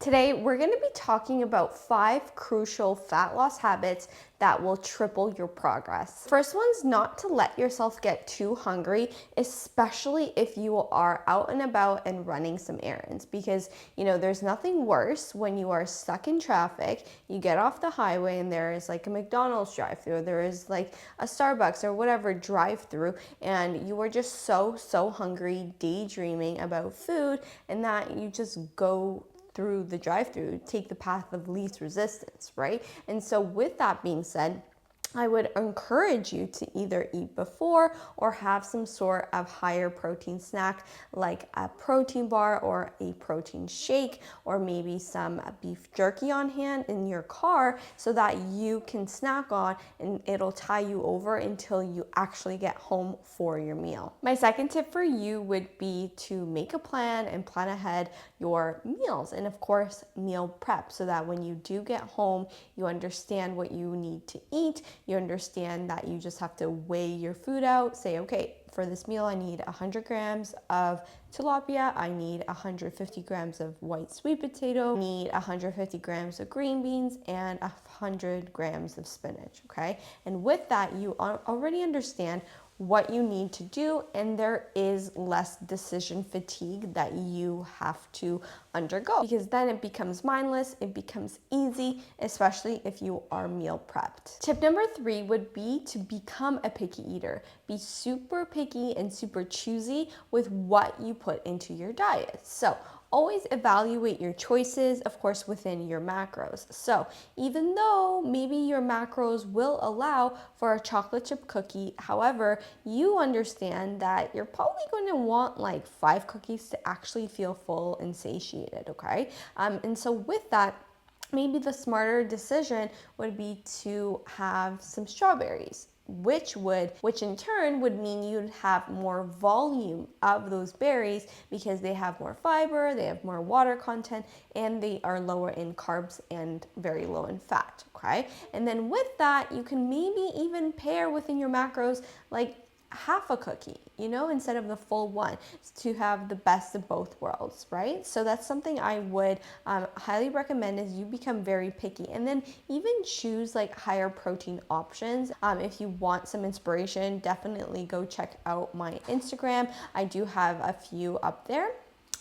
Today, we're going to be talking about 5 crucial fat loss habits that will triple your progress. First one's not to let yourself get too hungry, especially if you are out and about and running some errands, because there's nothing worse when you are stuck in traffic, you get off the highway and there is like a McDonald's drive-through, there is like a Starbucks or whatever drive-through, and you are just so hungry, daydreaming about food, and that you just go through the drive-through, take the path of least resistance, right? And so with that being said, I would encourage you to either eat before or have some sort of higher protein snack like a protein bar or a protein shake, or maybe some beef jerky on hand in your car so that you can snack on and it'll tie you over until you actually get home for your meal. My second tip for you would be to make a plan and plan ahead your meals, and of course meal prep, so that when you do get home you understand what you need to eat. You understand that you just have to weigh your food out, say, okay, for this meal I need 100 grams of tilapia, I need 150 grams of white sweet potato, I need 150 grams of green beans, and 100 grams of spinach, okay? And with that, you already understand what you need to do, and there is less decision fatigue that you have to undergo, because then it becomes mindless, it becomes easy, especially if you are meal prepped. Tip number 3 would be to become a picky eater. Be super picky and super choosy with what you put into your diet. So always evaluate your choices, of course, within your macros. So even though maybe your macros will allow for a chocolate chip cookie, however, you understand that you're probably going to want like 5 cookies to actually feel full and satiated, okay? And so with that, maybe the smarter decision would be to have some strawberries, which in turn would mean you'd have more volume of those berries because they have more fiber, they have more water content, and they are lower in carbs and very low in fat, okay? And then with that, you can maybe even pair within your macros like half a cookie, instead of the full one, to have the best of both worlds, right? So that's something I would highly recommend, as you become very picky, and then even choose like higher protein options. If you want some inspiration, definitely go check out my Instagram. I do have a few up there.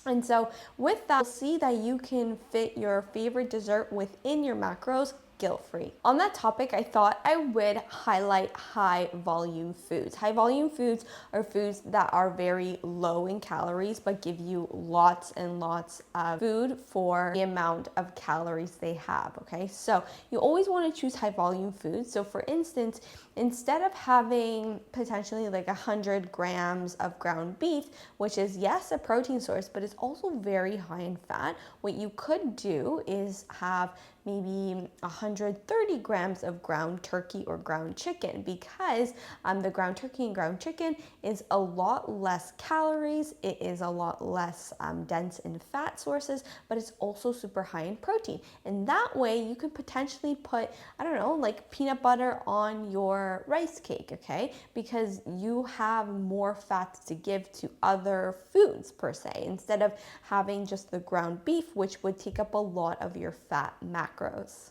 And so with that, you'll see that you can fit your favorite dessert within your macros guilt-free. On that topic, I thought I would highlight high volume foods. High volume foods are foods that are very low in calories but give you lots and lots of food for the amount of calories they have, okay? So you always want to choose high volume foods. So for instance, instead of having potentially like 100 grams of ground beef, which is, yes, a protein source, but it's also very high in fat, what you could do is have maybe 130 grams of ground turkey or ground chicken, because the ground turkey and ground chicken is a lot less calories, it is a lot less dense in fat sources, but it's also super high in protein. And that way you could potentially put, I don't know, like peanut butter on your rice cake, okay? Because you have more fats to give to other foods per se, instead of having just the ground beef, which would take up a lot of your fat macros.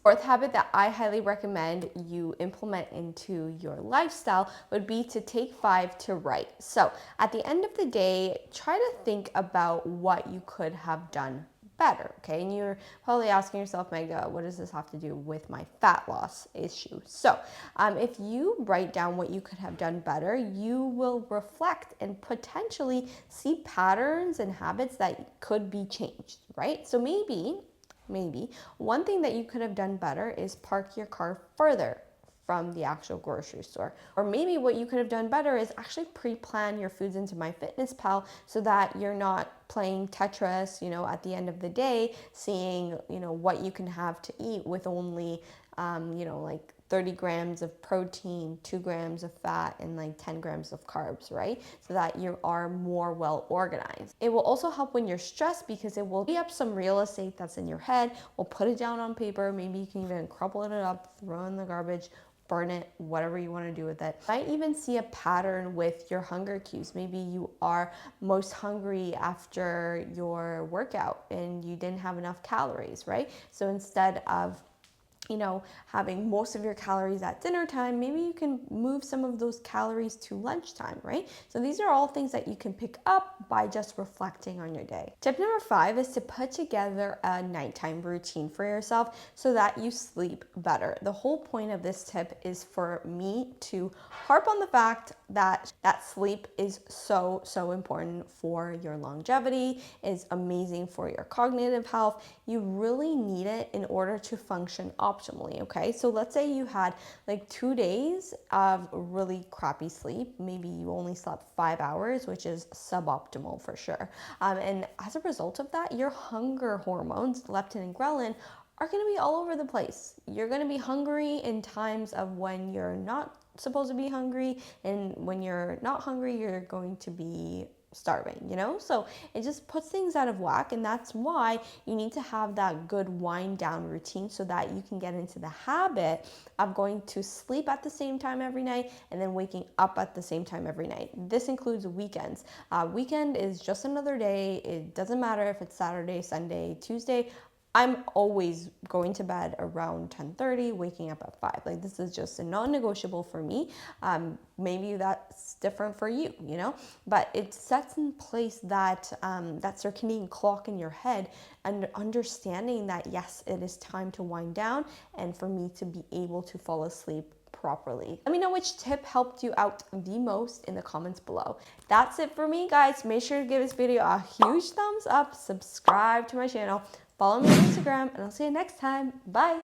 Fourth habit that I highly recommend you implement into your lifestyle would be to take 5 to write. So at the end of the day, try to think about what you could have done better, okay? And you're probably asking yourself, Magda, what does this have to do with my fat loss issue? So if you write down what you could have done better, you will reflect and potentially see patterns and habits that could be changed, right? So maybe one thing that you could have done better is park your car further from the actual grocery store. Or maybe what you could have done better is actually pre-plan your foods into MyFitnessPal so that you're not playing Tetris, at the end of the day, seeing, what you can have to eat with only, like 30 grams of protein, 2 grams of fat, and like 10 grams of carbs, right? So that you are more well organized. It will also help when you're stressed, because it will free up some real estate that's in your head. We'll put it down on paper. Maybe you can even crumple it up, throw it in the garbage, burn it, whatever you want to do with it. You might even see a pattern with your hunger cues. Maybe you are most hungry after your workout and you didn't have enough calories, right? So instead of having most of your calories at dinner time, maybe you can move some of those calories to lunchtime, right? So these are all things that you can pick up by just reflecting on your day. Tip number 5 is to put together a nighttime routine for yourself so that you sleep better. The whole point of this tip is for me to harp on the fact that sleep is so important for your longevity, is amazing for your cognitive health. You really need it in order to function optimally, okay? So let's say you had like 2 days of really crappy sleep. Maybe you only slept 5 hours, which is suboptimal for sure. And as a result of that, your hunger hormones, leptin and ghrelin, are going to be all over the place. You're going to be hungry in times of when you're not supposed to be hungry, and when you're not hungry, you're going to be starving, So it just puts things out of whack, and that's why you need to have that good wind down routine so that you can get into the habit of going to sleep at the same time every night and then waking up at the same time every night. This includes weekends. Weekend is just another day. It doesn't matter if it's Saturday, Sunday, Tuesday. I'm always going to bed around 10:30, waking up at 5. Like, this is just a non-negotiable for me. Maybe that's different for you, but it sets in place that that circadian clock in your head, and understanding that yes, it is time to wind down and for me to be able to fall asleep properly. Let me know which tip helped you out the most in the comments below. That's it for me, guys. Make sure to give this video a huge thumbs up, subscribe to my channel, follow me on Instagram, and I'll see you next time. Bye.